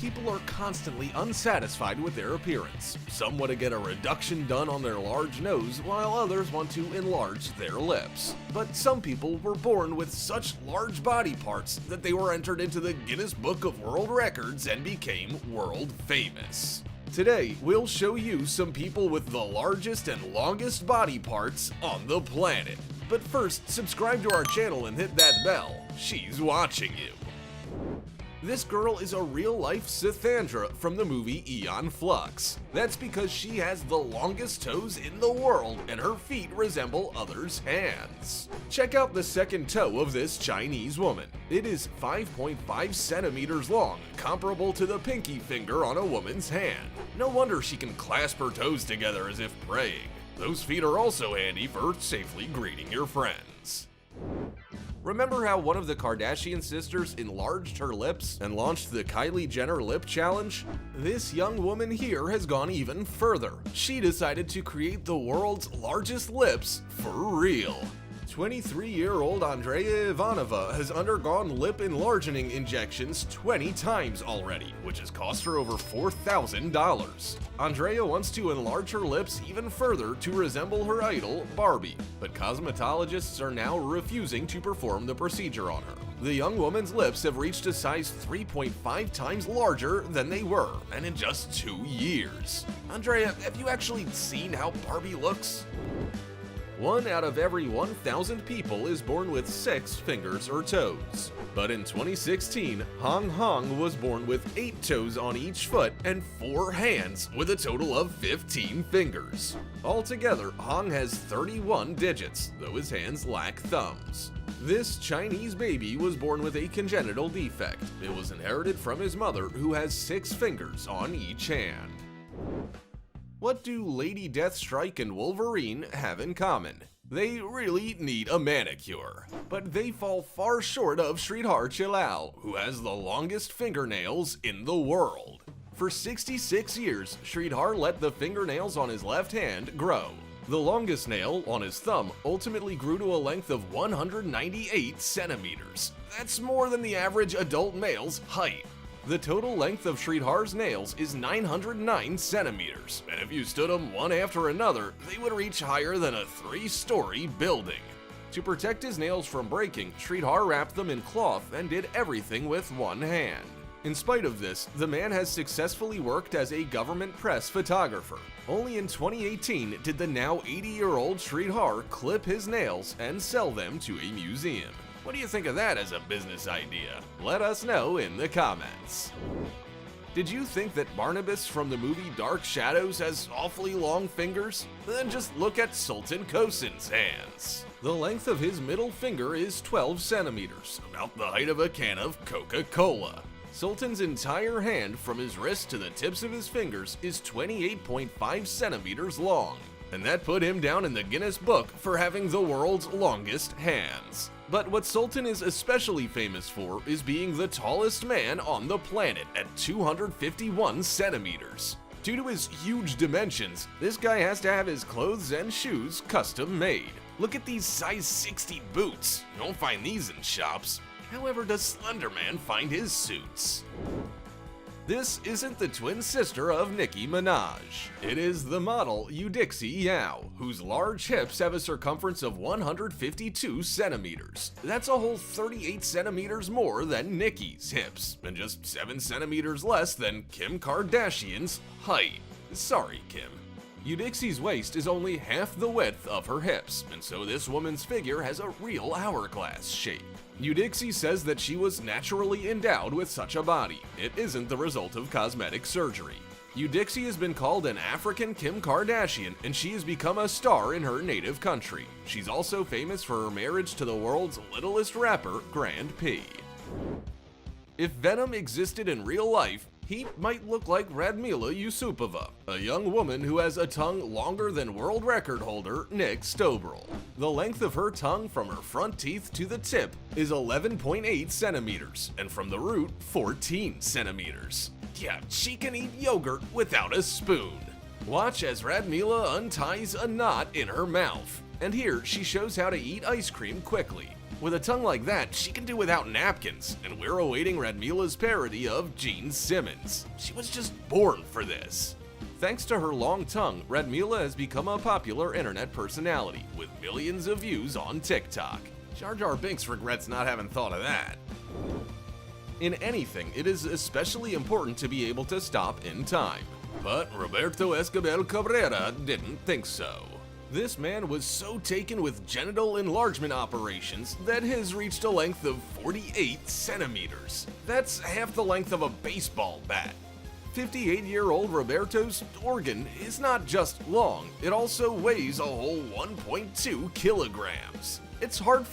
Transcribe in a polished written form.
people are constantly unsatisfied with their appearance. Some want to get a reduction done on their large nose, while others want to enlarge their lips. But some people were born with such large body parts that they were entered into the Guinness Book of World Records and became world famous. Today, we'll show you some people with the largest and longest body parts on the planet. But first, subscribe to our channel and hit that bell. She's watching you. This girl is a real-life Sithandra from the movie Aeon Flux. That's because she has the longest toes in the world and her feet resemble others' hands. Check out the second toe of this Chinese woman. It is 5.5 centimeters long, comparable to the pinky finger on a woman's hand. No wonder she can clasp her toes together as if praying. Those feet are also handy for safely greeting your friends. Remember how one of the Kardashian sisters enlarged her lips and launched the Kylie Jenner Lip Challenge? This young woman here has gone even further. She decided to create the world's largest lips for real. 23-year-old Andrea Ivanova has undergone lip enlarging injections 20 times already, which has cost her over $4,000. Andrea wants to enlarge her lips even further to resemble her idol, Barbie, but cosmetologists are now refusing to perform the procedure on her. The young woman's lips have reached a size 3.5 times larger than they were, and in just 2 years. Andrea, have you actually seen how Barbie looks? 1 out of every 1,000 people is born with 6 fingers or toes. But in 2016, Hong Hong was born with 8 toes on each foot and 4 hands with a total of 15 fingers. Altogether, Hong has 31 digits, though his hands lack thumbs. This Chinese baby was born with a congenital defect. It was inherited from his mother, who has 6 fingers on each hand. What do Lady Deathstrike and Wolverine have in common? They really need a manicure. But they fall far short of Sridhar Chilal, who has the longest fingernails in the world. For 66 years, Sridhar let the fingernails on his left hand grow. The longest nail, on his thumb, ultimately grew to a length of 198 centimeters. That's more than the average adult male's height. The total length of Sridhar's nails is 909 centimeters, and if you stood them one after another, they would reach higher than a 3-story building. To protect his nails from breaking, Sridhar wrapped them in cloth and did everything with one hand. In spite of this, the man has successfully worked as a government press photographer. Only in 2018 did the now 80-year-old Sridhar clip his nails and sell them to a museum. What do you think of that as a business idea? Let us know in the comments. Did you think that Barnabas from the movie Dark Shadows has awfully long fingers? Then just look at Sultan Kosin's hands. The length of his middle finger is 12 centimeters, about the height of a can of Coca-Cola. Sultan's entire hand, from his wrist to the tips of his fingers, is 28.5 centimeters long. And that put him down in the Guinness Book for having the world's longest hands. But what Sultan is especially famous for is being the tallest man on the planet at 251 centimeters. Due to his huge dimensions, this guy has to have his clothes and shoes custom made. Look at these size 60 boots. You don't find these in shops. However, does Slender Man find his suits? This isn't the twin sister of Nicki Minaj. It is the model Eudyxie Yao, whose large hips have a circumference of 152 centimeters. That's a whole 38 centimeters more than Nicki's hips, and just 7 centimeters less than Kim Kardashian's height. Sorry, Kim. Eudyxie's waist is only half the width of her hips, and so this woman's figure has a real hourglass shape. Eudyxie says that she was naturally endowed with such a body. It isn't the result of cosmetic surgery. Eudyxie has been called an African Kim Kardashian, and she has become a star in her native country. She's also famous for her marriage to the world's littlest rapper, Grand P. If Venom existed in real life, he might look like Radmila Yusupova, a young woman who has a tongue longer than world record holder Nick Stobrel. The length of her tongue from her front teeth to the tip is 11.8 centimeters, and from the root, 14 centimeters. Yeah, she can eat yogurt without a spoon. Watch as Radmila unties a knot in her mouth. And here, she shows how to eat ice cream quickly. With a tongue like that, she can do without napkins, and we're awaiting Radmila's parody of Gene Simmons. She was just born for this. Thanks to her long tongue, Radmila has become a popular internet personality, with millions of views on TikTok. Jar Jar Binks regrets not having thought of that. In anything, it is especially important to be able to stop in time. But Roberto Escobar Cabrera didn't think so. This man was so taken with genital enlargement operations that his reached a length of 48 centimeters. That's half the length of a baseball bat. 58-year-old Roberto's organ is not just long, it also weighs a whole 1.2 kilograms. It's hard